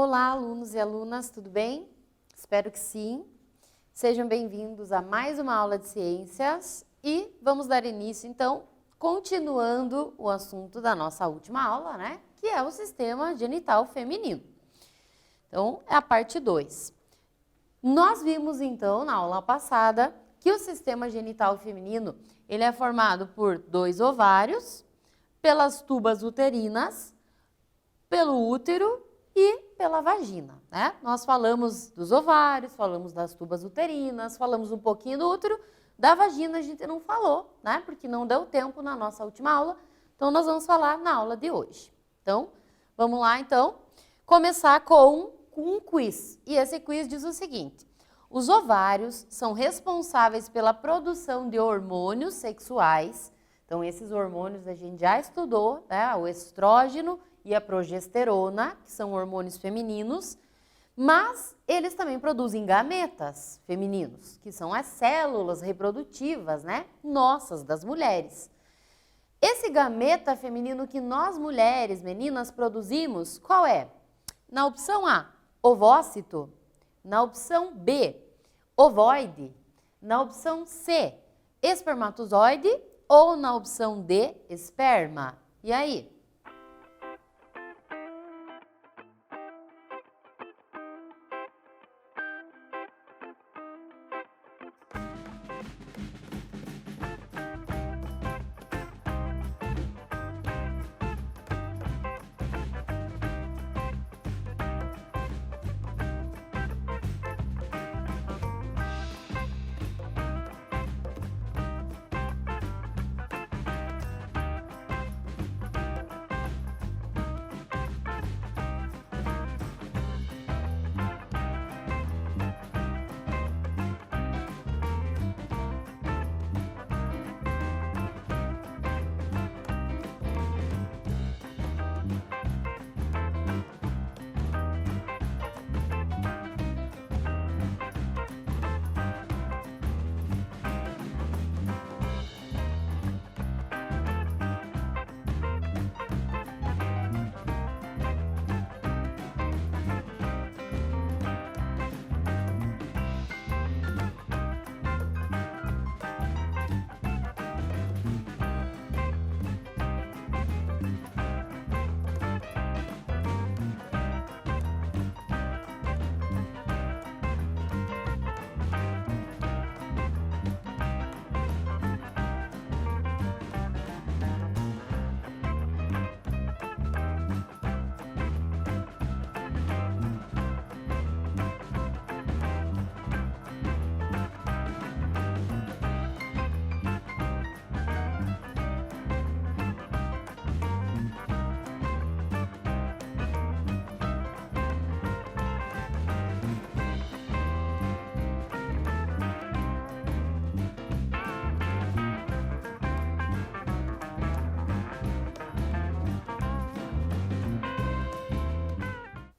Olá, alunos e alunas, tudo bem? Espero que sim. Sejam bem-vindos a mais uma aula de ciências e vamos dar início, então, continuando o assunto da nossa última aula, né? Que é o sistema genital feminino. Então, é a parte 2. Nós vimos, então, na aula passada, que o sistema genital feminino, ele é formado por 2 ovários, pelas tubas uterinas, pelo útero e pela vagina, né? Nós falamos dos ovários, falamos das tubas uterinas, falamos um pouquinho do útero, da vagina a gente não falou, né? Porque não deu tempo na nossa última aula, então nós vamos falar na aula de hoje. Então, vamos lá então, começar com um quiz. E esse quiz diz o seguinte: os ovários são responsáveis pela produção de hormônios sexuais. Então, esses hormônios a gente já estudou, né? O estrógeno e a progesterona, que são hormônios femininos, mas eles também produzem gametas femininos, que são as células reprodutivas, né? Nossas, das mulheres. Esse gameta feminino que nós mulheres, meninas, produzimos, qual é? Na opção A, ovócito. Na opção B, ovoide. Na opção C, espermatozoide. Ou na opção D, esperma. E aí?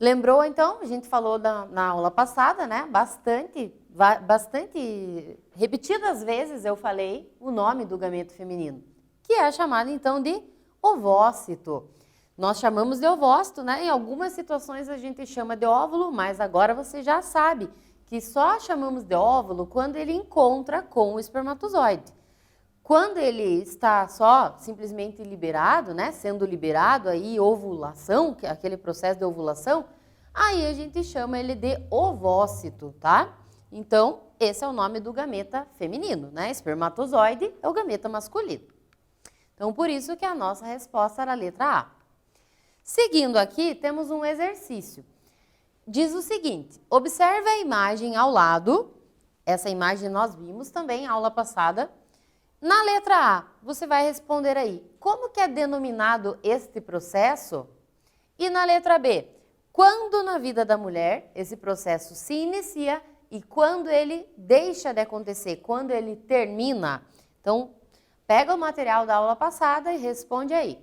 Lembrou, então? A gente falou na aula passada, né? Bastante repetidas vezes eu falei o nome do gameto feminino, que é chamado, então, de ovócito. Nós chamamos de ovócito, né? Em algumas situações a gente chama de óvulo, mas agora você já sabe que só chamamos de óvulo quando ele encontra com o espermatozoide. Quando ele está só simplesmente liberado, né, sendo liberado aí ovulação, que é aquele processo de ovulação, aí a gente chama ele de ovócito, tá? Então, esse é o nome do gameta feminino, né? Espermatozoide é o gameta masculino. Então, por isso que a nossa resposta era a letra A. Seguindo aqui, temos um exercício. Diz o seguinte: observe a imagem ao lado. Essa imagem nós vimos também na aula passada. Na letra A, você vai responder aí, como que é denominado este processo? E na letra B, quando na vida da mulher esse processo se inicia e quando ele deixa de acontecer, quando ele termina? Então, pega o material da aula passada e responde aí.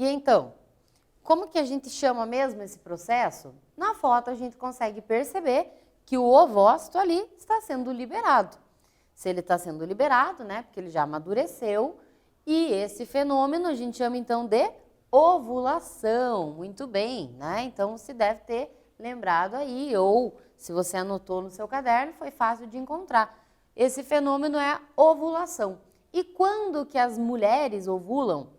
E então, como que a gente chama mesmo esse processo? Na foto a gente consegue perceber que o ovócito ali está sendo liberado. Se ele está sendo liberado, né, porque ele já amadureceu, e esse fenômeno a gente chama então de ovulação. Muito bem, né? Então se deve ter lembrado aí, ou se você anotou no seu caderno, foi fácil de encontrar. Esse fenômeno é a ovulação. E quando que as mulheres ovulam?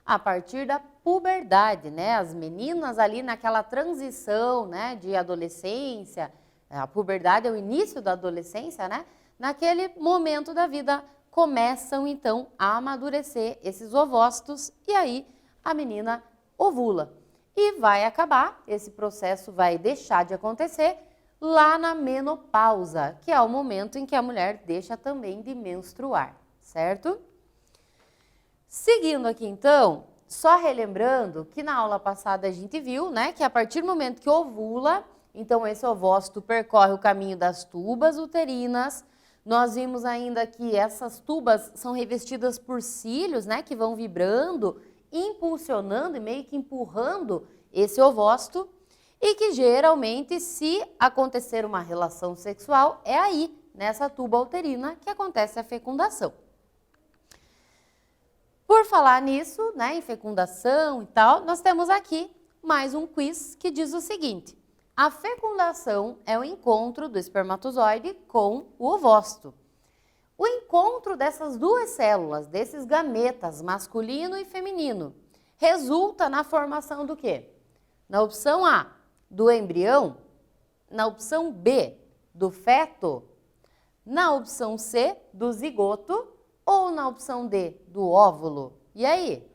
A partir da puberdade, né? As meninas ali naquela transição, né, de adolescência, a puberdade é o início da adolescência, né? Naquele momento da vida começam então a amadurecer esses ovócitos e aí a menina ovula. E vai acabar, esse processo vai deixar de acontecer lá na menopausa, que é o momento em que a mulher deixa também de menstruar, certo? Seguindo aqui então, só relembrando que na aula passada a gente viu, né, que a partir do momento que ovula, então esse ovócito percorre o caminho das tubas uterinas. Nós vimos ainda que essas tubas são revestidas por cílios, né, que vão vibrando, impulsionando e meio que empurrando esse ovócito, e que geralmente, se acontecer uma relação sexual, é aí, nessa tuba uterina, que acontece a fecundação. Por falar nisso, né, em fecundação e tal, nós temos aqui mais um quiz que diz o seguinte: a fecundação é o encontro do espermatozoide com o ovócito. O encontro dessas duas células, desses gametas, masculino e feminino, resulta na formação do quê? Na opção A, do embrião, na opção B, do feto, na opção C, do zigoto ou na opção D, do óvulo? E aí?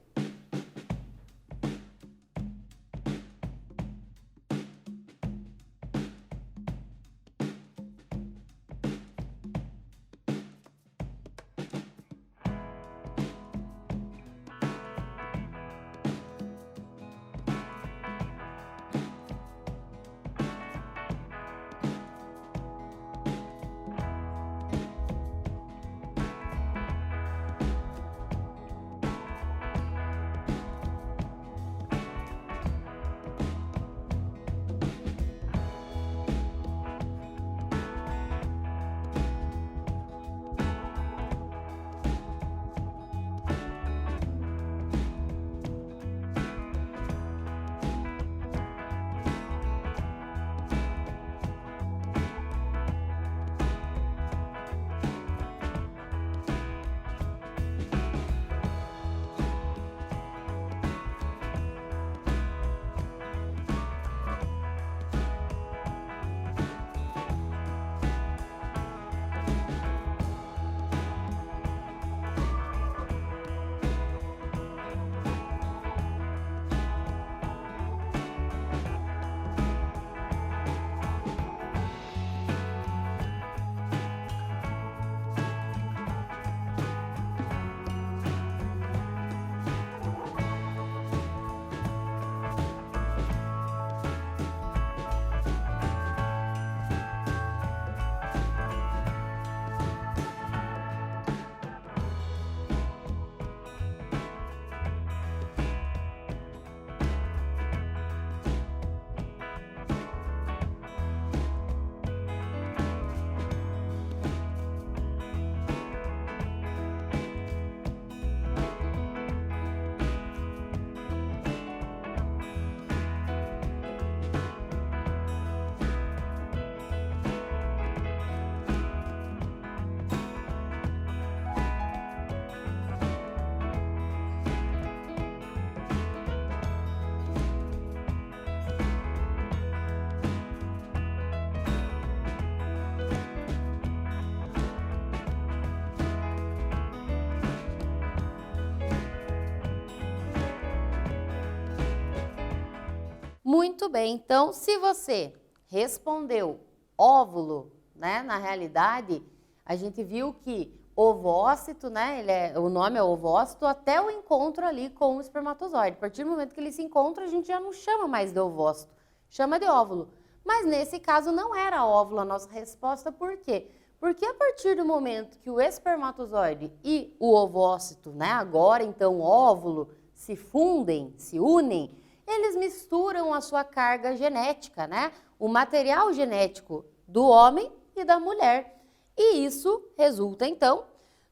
Muito bem, então se você respondeu óvulo, né, na realidade a gente viu que ovócito, né, o nome é ovócito até o encontro ali com o espermatozoide. A partir do momento que ele se encontra, a gente já não chama mais de ovócito, chama de óvulo. Mas nesse caso não era óvulo a nossa resposta, por quê? Porque a partir do momento que o espermatozoide e o ovócito, né, agora então óvulo, se fundem, se unem, eles misturam a sua carga genética, né? O material genético do homem e da mulher. E isso resulta, então,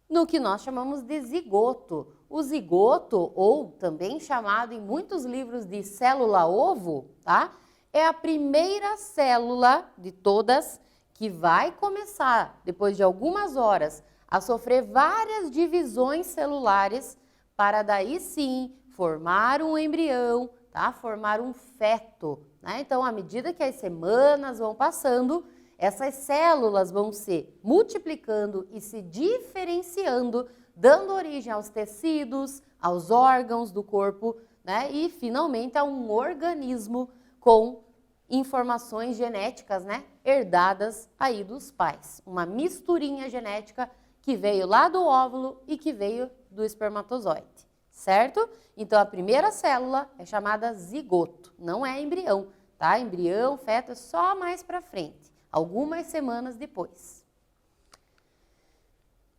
no que nós chamamos de zigoto. O zigoto, ou também chamado em muitos livros de célula-ovo, tá? É a primeira célula de todas que vai começar, depois de algumas horas, a sofrer várias divisões celulares para daí sim formar um embrião, tá? Formar um feto, né? Então, à medida que as semanas vão passando, essas células vão se multiplicando e se diferenciando, dando origem aos tecidos, aos órgãos do corpo, né? E finalmente a um organismo com informações genéticas, né? Herdadas aí dos pais. Uma misturinha genética que veio lá do óvulo e que veio do espermatozoide, certo? Então a primeira célula é chamada zigoto, não é embrião, tá? Embrião, feto é só mais para frente, algumas semanas depois.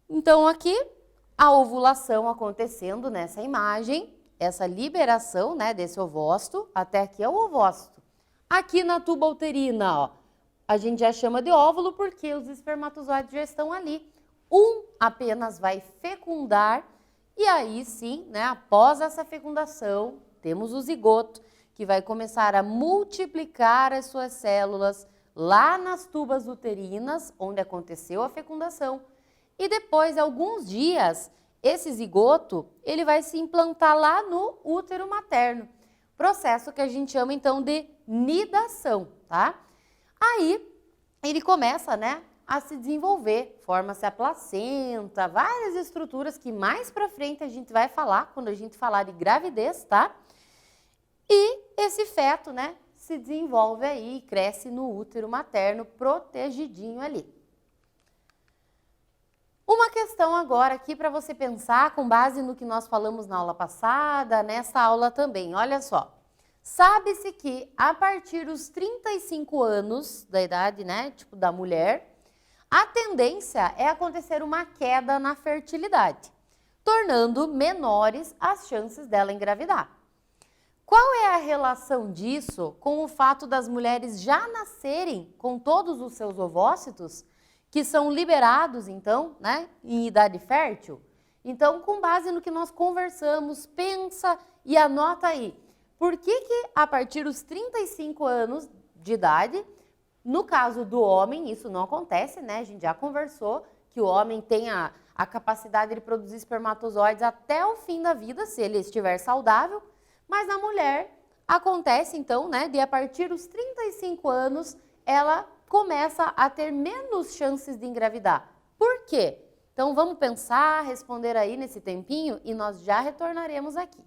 Então aqui a ovulação acontecendo nessa imagem, essa liberação, né, desse ovócito, até aqui é o ovócito. Aqui na tuba uterina, ó, a gente já chama de óvulo porque os espermatozoides já estão ali. Um apenas vai fecundar e aí sim, né, após essa fecundação, temos o zigoto que vai começar a multiplicar as suas células lá nas tubas uterinas, onde aconteceu a fecundação. E depois de alguns dias, esse zigoto, ele vai se implantar lá no útero materno. Processo que a gente chama então de nidação, tá? Aí ele começa, né, a se desenvolver, forma-se a placenta, várias estruturas que mais pra frente a gente vai falar quando a gente falar de gravidez, tá? E esse feto, né, se desenvolve aí, cresce no útero materno, protegidinho ali. Uma questão agora aqui para você pensar com base no que nós falamos na aula passada, nessa aula também. Olha só, sabe-se que a partir dos 35 anos da idade, né, tipo da mulher, a tendência é acontecer uma queda na fertilidade, tornando menores as chances dela engravidar. Qual é a relação disso com o fato das mulheres já nascerem com todos os seus ovócitos, que são liberados, então, né, em idade fértil? Então, com base no que nós conversamos, pensa e anota aí. Por que a partir dos 35 anos de idade, no caso do homem, isso não acontece, né? A gente já conversou que o homem tem a capacidade de produzir espermatozoides até o fim da vida, se ele estiver saudável. Mas na mulher acontece então, né, de a partir dos 35 anos, ela começa a ter menos chances de engravidar. Por quê? Então vamos pensar, responder aí nesse tempinho e nós já retornaremos aqui.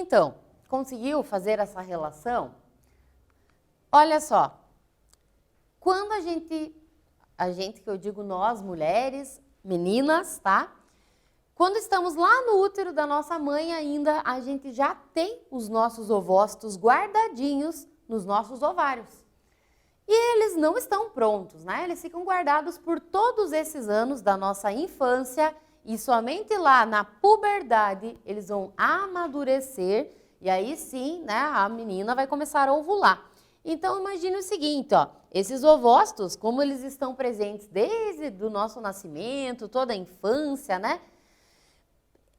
então, conseguiu fazer essa relação? Olha só, quando a gente que eu digo nós, mulheres, meninas, tá? Quando estamos lá no útero da nossa mãe ainda, a gente já tem os nossos ovócitos guardadinhos nos nossos ovários. E eles não estão prontos, né? Eles ficam guardados por todos esses anos da nossa infância e somente lá na puberdade eles vão amadurecer e aí sim, né, a menina vai começar a ovular. Então imagine o seguinte, ó, esses ovócitos, como eles estão presentes desde o nosso nascimento, toda a infância, né?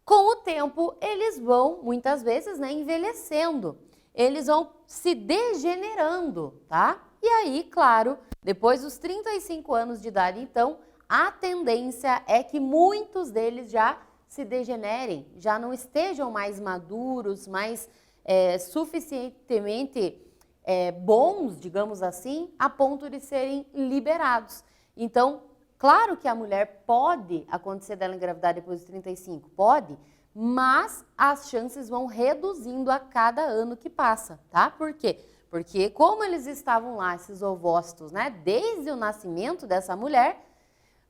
Com o tempo, eles vão, muitas vezes, né, envelhecendo. Eles vão se degenerando, tá? E aí, claro, depois dos 35 anos de idade, então, a tendência é que muitos deles já se degenerem, já não estejam mais maduros, mais suficientemente bons, digamos assim, a ponto de serem liberados. Então, claro que a mulher pode acontecer dela engravidar depois dos 35, pode, mas as chances vão reduzindo a cada ano que passa, tá? Por quê? Porque como eles estavam lá, esses ovócitos, né, desde o nascimento dessa mulher,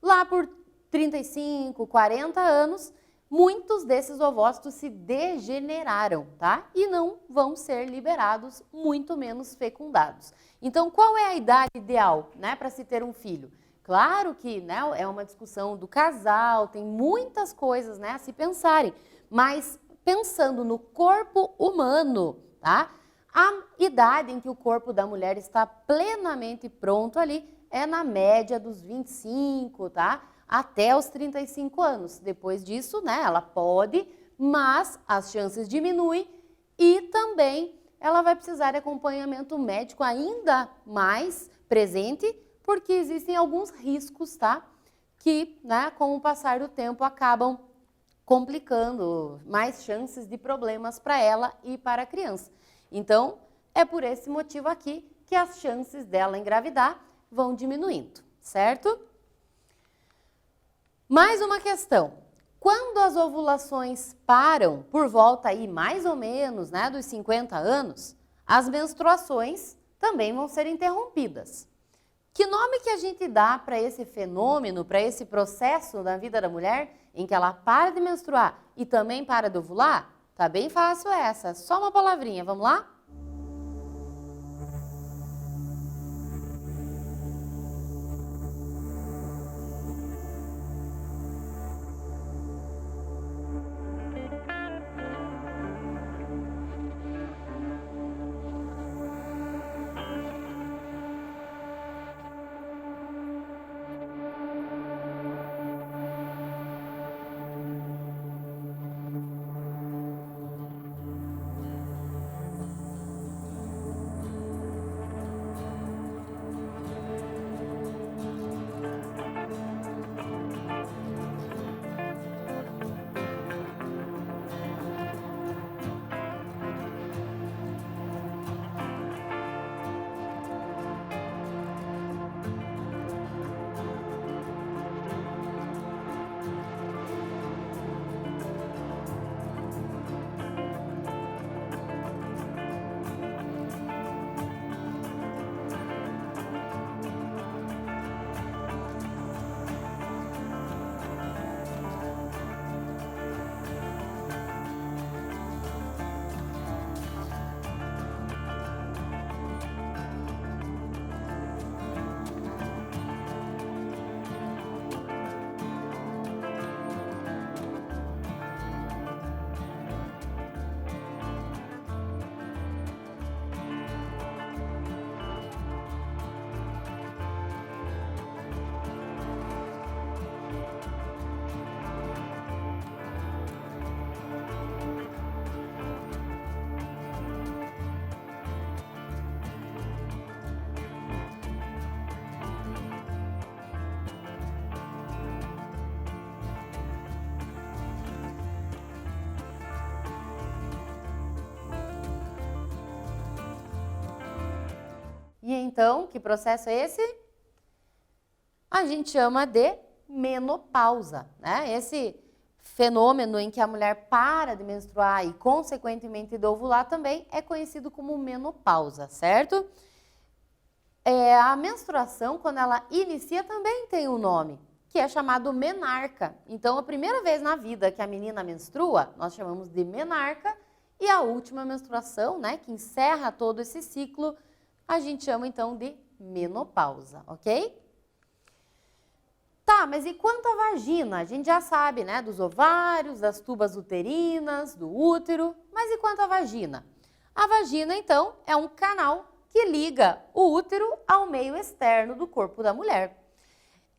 lá por 35, 40 anos, muitos desses ovócitos se degeneraram, tá? E não vão ser liberados, muito menos fecundados. Então, qual é a idade ideal, né, para se ter um filho? Claro que, né, é uma discussão do casal, tem muitas coisas, né, a se pensarem, mas pensando no corpo humano, tá? A idade em que o corpo da mulher está plenamente pronto ali é na média dos 25, tá? Até os 35 anos. Depois disso, né, ela pode, mas as chances diminuem e também ela vai precisar de acompanhamento médico ainda mais presente, porque existem alguns riscos, tá? Que, né, com o passar do tempo acabam complicando, mais chances de problemas para ela e para a criança. Então, é por esse motivo aqui que as chances dela engravidar vão diminuindo, certo? Mais uma questão. Quando as ovulações param por volta aí mais ou menos, né, dos 50 anos, as menstruações também vão ser interrompidas. Que nome que a gente dá para esse fenômeno, para esse processo na vida da mulher em que ela para de menstruar e também para de ovular? Tá bem fácil essa, só uma palavrinha, vamos lá? E então, que processo é esse? A gente chama de menopausa, né? Esse fenômeno em que a mulher para de menstruar e, consequentemente, de ovular também é conhecido como menopausa, certo? A menstruação, quando ela inicia, também tem um nome, que é chamado menarca. Então, a primeira vez na vida que a menina menstrua, nós chamamos de menarca, e a última menstruação, né, que encerra todo esse ciclo, a gente chama então de menopausa, ok? Tá, mas e quanto à vagina? A gente já sabe, né, dos ovários, das tubas uterinas, do útero, mas e quanto à vagina? A vagina, então, é um canal que liga o útero ao meio externo do corpo da mulher.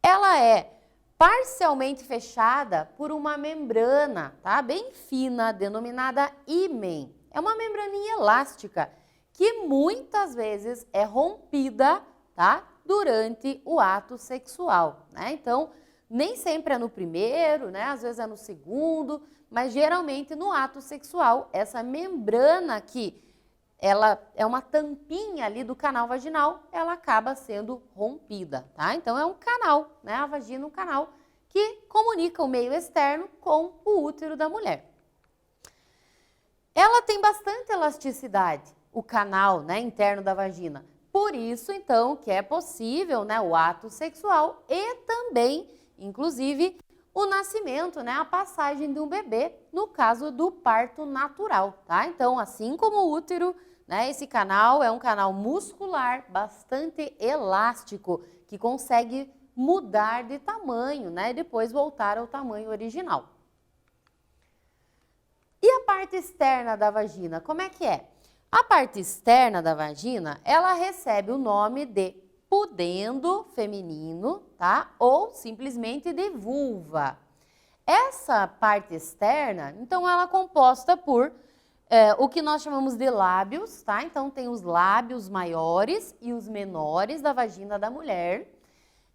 Ela é parcialmente fechada por uma membrana, tá? Bem fina, denominada ímen. É uma membraninha elástica que muitas vezes é rompida, tá? Durante o ato sexual, né? Então, nem sempre é no primeiro, né? Às vezes é no segundo, mas geralmente no ato sexual, essa membrana aqui, ela é uma tampinha ali do canal vaginal, ela acaba sendo rompida, tá? Então é um canal, né? A vagina é um canal que comunica o meio externo com o útero da mulher. Ela tem bastante elasticidade, o canal, né, interno da vagina. Por isso, então, que é possível, né, o ato sexual e também, inclusive, o nascimento, né, a passagem de um bebê, no caso do parto natural, tá? Então, assim como o útero, né, esse canal é um canal muscular bastante elástico, que consegue mudar de tamanho, né, e depois voltar ao tamanho original. E a parte externa da vagina, como é que é? A parte externa da vagina, ela recebe o nome de pudendo feminino, tá? Ou simplesmente de vulva. Essa parte externa, então, ela é composta por o que nós chamamos de lábios, tá? Então, tem os lábios maiores e os menores da vagina da mulher.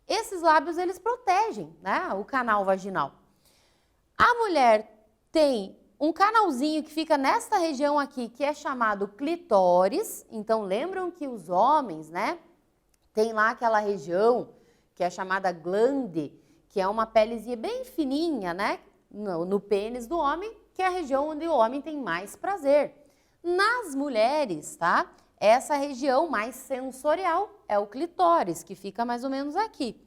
Esses lábios, eles protegem, né, o canal vaginal. A mulher tem um canalzinho que fica nesta região aqui, que é chamado clitóris. Então, lembram que os homens, né, tem lá aquela região que é chamada glande, que é uma pelezinha bem fininha, né, no pênis do homem, que é a região onde o homem tem mais prazer. Nas mulheres, tá, essa região mais sensorial é o clitóris, que fica mais ou menos aqui.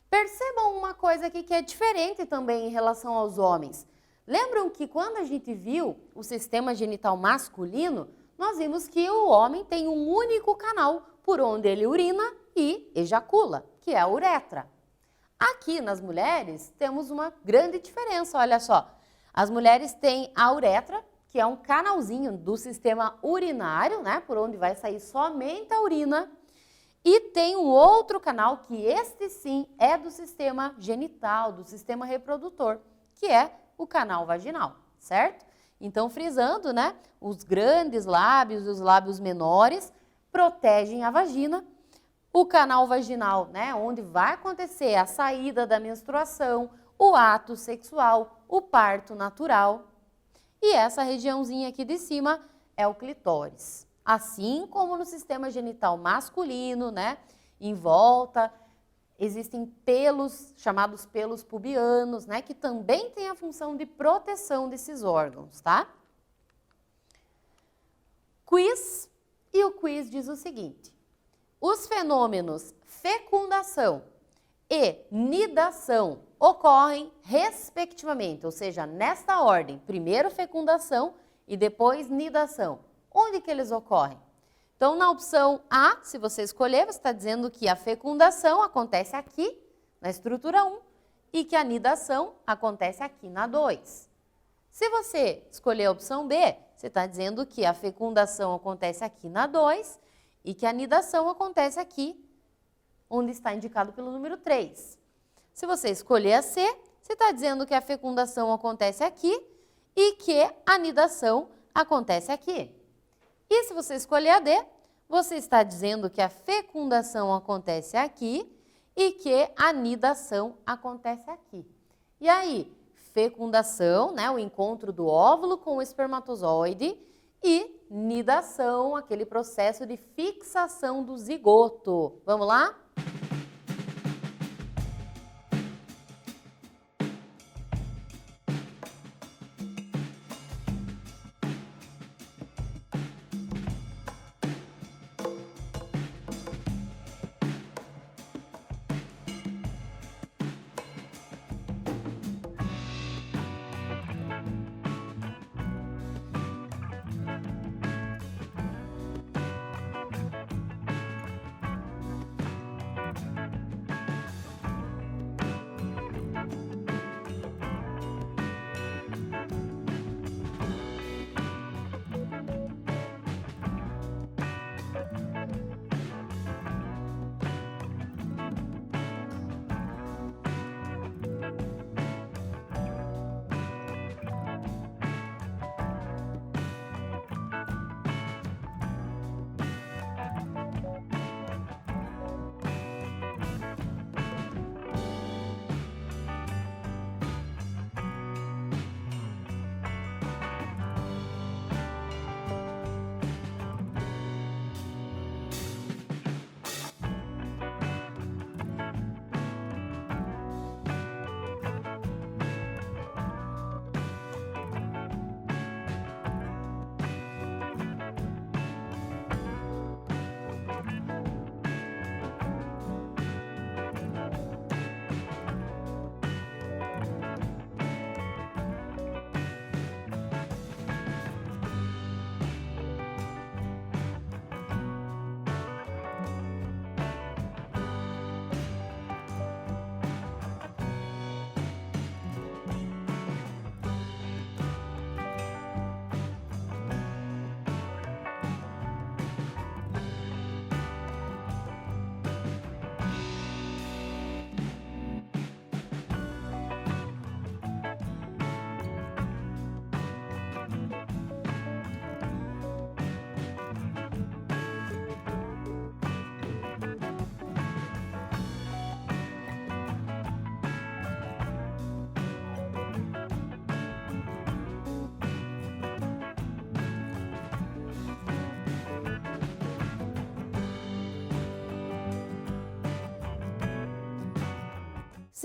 Percebam uma coisa aqui que é diferente também em relação aos homens. Lembram que quando a gente viu o sistema genital masculino, nós vimos que o homem tem um único canal por onde ele urina e ejacula, que é a uretra. Aqui nas mulheres temos uma grande diferença, olha só. As mulheres têm a uretra, que é um canalzinho do sistema urinário, né, por onde vai sair somente a urina, e tem um outro canal que este sim é do sistema genital, do sistema reprodutor, que é o canal vaginal, certo? Então, frisando, né, os grandes lábios e os lábios menores protegem a vagina. O canal vaginal, né, onde vai acontecer a saída da menstruação, o ato sexual, o parto natural. E essa regiãozinha aqui de cima é o clitóris. Assim como no sistema genital masculino, né, em volta, existem pelos, chamados pelos pubianos, né, que também têm a função de proteção desses órgãos, tá? Quiz, e o quiz diz o seguinte: os fenômenos fecundação e nidação ocorrem respectivamente, ou seja, nesta ordem, primeiro fecundação e depois nidação. Onde que eles ocorrem? Então, na opção A, se você escolher, você está dizendo que a fecundação acontece aqui, na estrutura 1, e que a nidação acontece aqui na 2. Se você escolher a opção B, você está dizendo que a fecundação acontece aqui na 2 e que a nidação acontece aqui, onde está indicado pelo número 3. Se você escolher a C, você está dizendo que a fecundação acontece aqui e que a nidação acontece aqui. E se você escolher a D, você está dizendo que a fecundação acontece aqui e que a nidação acontece aqui. E aí, fecundação, né, o encontro do óvulo com o espermatozoide, e nidação, aquele processo de fixação do zigoto. Vamos lá?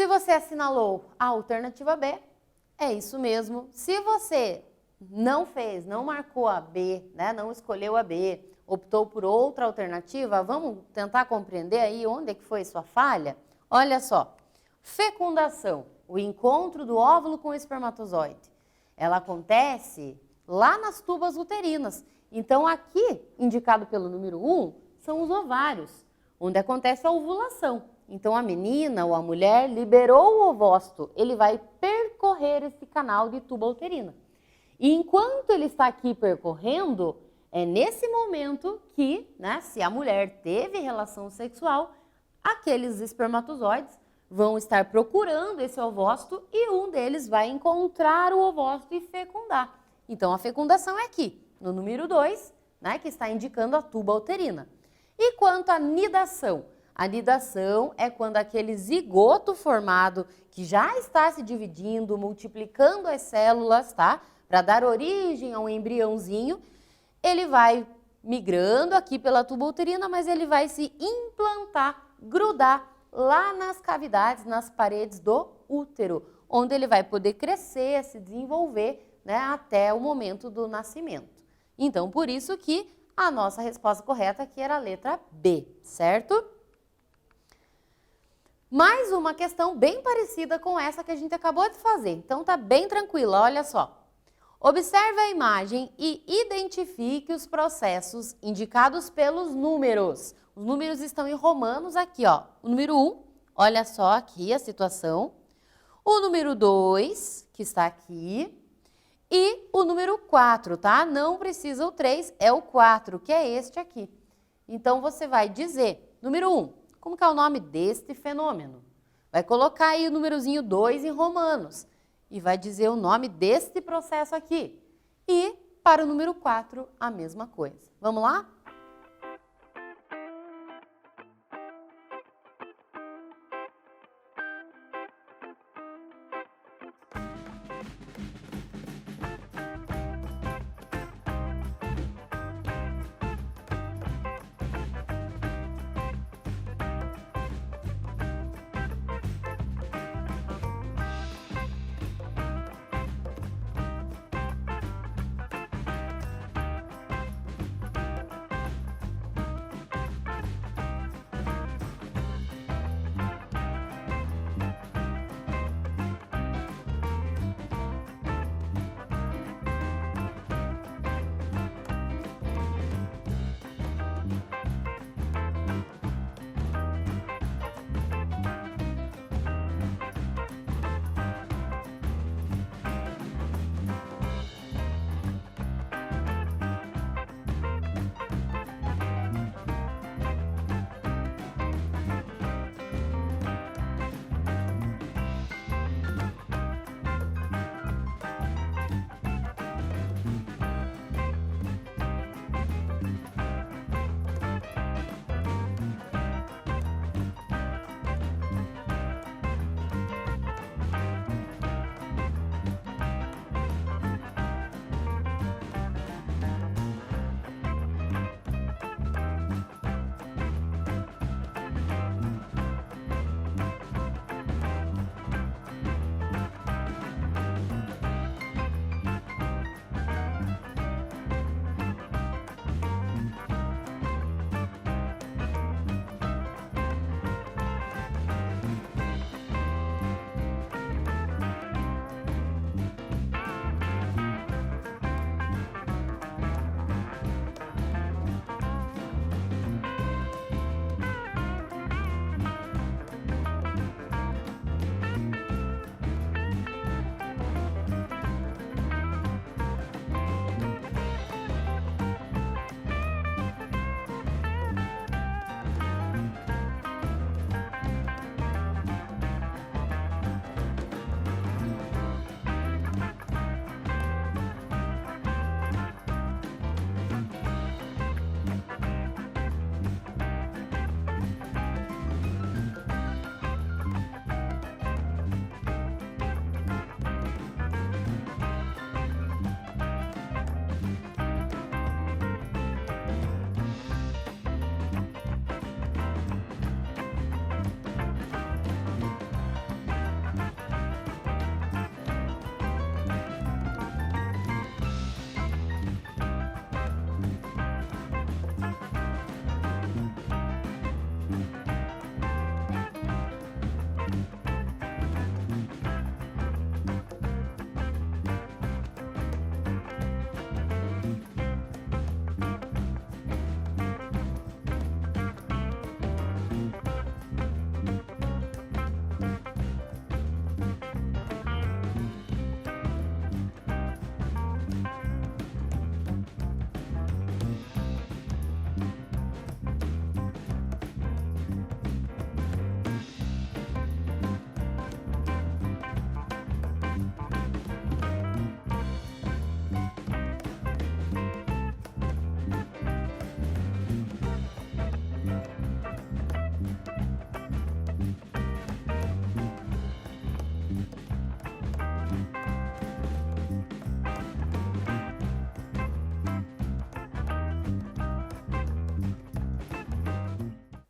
Se você assinalou a alternativa B, é isso mesmo. Se você não fez, não marcou a B, né, não escolheu a B, optou por outra alternativa, vamos tentar compreender aí onde é que foi sua falha? Olha só, fecundação, o encontro do óvulo com o espermatozoide, ela acontece lá nas tubas uterinas. Então aqui, indicado pelo número 1, são os ovários, onde acontece a ovulação. Então a menina ou a mulher liberou o ovócito, ele vai percorrer esse canal de tuba uterina. E enquanto ele está aqui percorrendo, é nesse momento que, né, se a mulher teve relação sexual, aqueles espermatozoides vão estar procurando esse ovócito e um deles vai encontrar o ovócito e fecundar. Então a fecundação é aqui, no número 2, né, que está indicando a tuba uterina. E quanto à nidação? A nidação é quando aquele zigoto formado, que já está se dividindo, multiplicando as células, tá? Para dar origem a um embriãozinho, ele vai migrando aqui pela tuba uterina, mas ele vai se implantar, grudar lá nas cavidades, nas paredes do útero, onde ele vai poder crescer, se desenvolver, né, até o momento do nascimento. Então, por isso que a nossa resposta correta aqui era a letra B, certo? Mais uma questão bem parecida com essa que a gente acabou de fazer. Então, tá bem tranquila, olha só. Observe a imagem e identifique os processos indicados pelos números. Os números estão em romanos aqui, ó. O número 1, olha só aqui a situação. O número 2, que está aqui. E o número 4, tá? Não precisa o 3, é o 4, que é este aqui. Então, você vai dizer, número 1, como que é o nome deste fenômeno? Vai colocar aí o númerozinho 2 em romanos e vai dizer o nome deste processo aqui. E para o número 4, a mesma coisa. Vamos lá?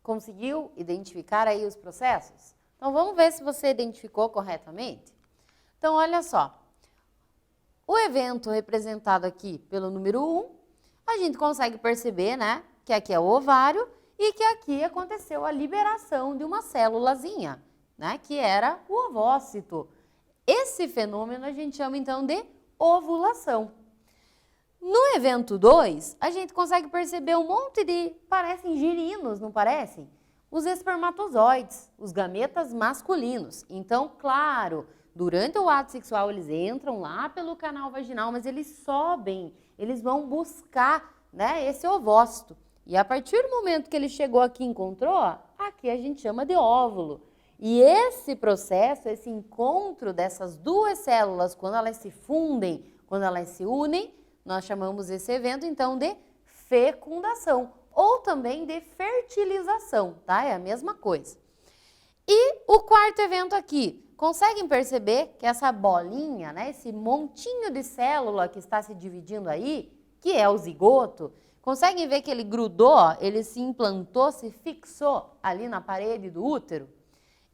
Conseguiu identificar aí os processos? Então, vamos ver se você identificou corretamente. Então, olha só. O evento representado aqui pelo número 1, a gente consegue perceber, né, que aqui é o ovário e que aqui aconteceu a liberação de uma célulazinha, né, que era o ovócito. Esse fenômeno a gente chama, então, de ovulação. No evento 2, a gente consegue perceber um monte de, parecem girinos, não parecem? Os espermatozoides, os gametas masculinos. Então, claro, durante o ato sexual eles entram lá pelo canal vaginal, mas eles sobem, eles vão buscar, né, esse ovócito. E a partir do momento que ele chegou aqui e encontrou, aqui a gente chama de óvulo. E esse processo, esse encontro dessas duas células, quando elas se fundem, quando elas se unem, nós chamamos esse evento, então, de fecundação, ou também de fertilização, tá? É a mesma coisa. E o quarto evento aqui, conseguem perceber que essa bolinha, né, esse montinho de célula que está se dividindo aí, que é o zigoto, conseguem ver que ele grudou, ele se implantou, se fixou ali na parede do útero?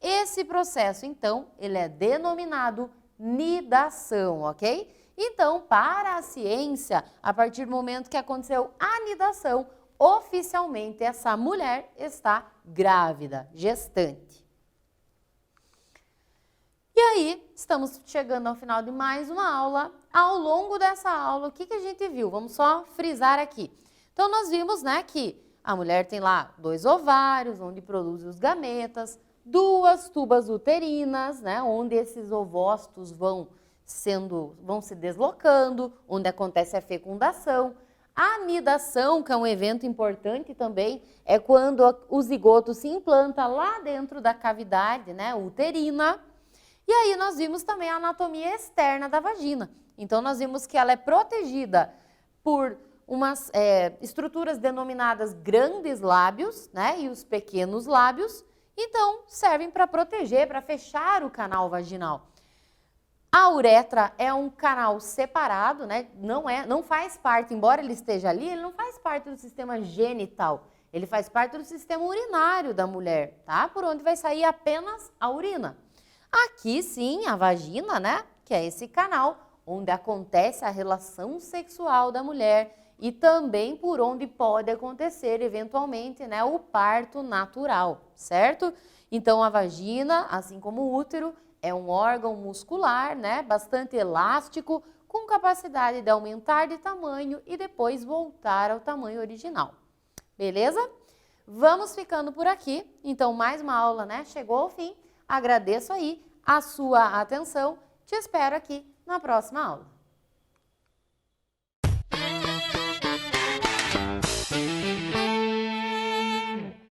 Esse processo, então, ele é denominado nidação, ok? Então, para a ciência, a partir do momento que aconteceu a nidação, oficialmente essa mulher está grávida, gestante. E aí, estamos chegando ao final de mais uma aula. Ao longo dessa aula, o que a gente viu? Vamos só frisar aqui. Então, nós vimos, né, que a mulher tem lá 2 ovários, onde produz os gametas, 2 tubas uterinas, né, onde esses ovócitos vão se deslocando, onde acontece a fecundação. A nidação, que é um evento importante também, é quando o zigoto se implanta lá dentro da cavidade, né, uterina. E aí nós vimos também a anatomia externa da vagina. Então nós vimos que ela é protegida por umas estruturas denominadas grandes lábios, né, e os pequenos lábios. Então servem para proteger, para fechar o canal vaginal. A uretra é um canal separado, né? Não faz parte, embora ele esteja ali, ele não faz parte do sistema genital. Ele faz parte do sistema urinário da mulher, tá? Por onde vai sair apenas a urina. Aqui sim, a vagina, né? Que é esse canal onde acontece a relação sexual da mulher e também por onde pode acontecer eventualmente, né, o parto natural, certo? Então a vagina, assim como o útero, é um órgão muscular, né, bastante elástico, com capacidade de aumentar de tamanho e depois voltar ao tamanho original. Beleza? Vamos ficando por aqui. Então, mais uma aula, né, chegou ao fim. Agradeço aí a sua atenção. Te espero aqui na próxima aula.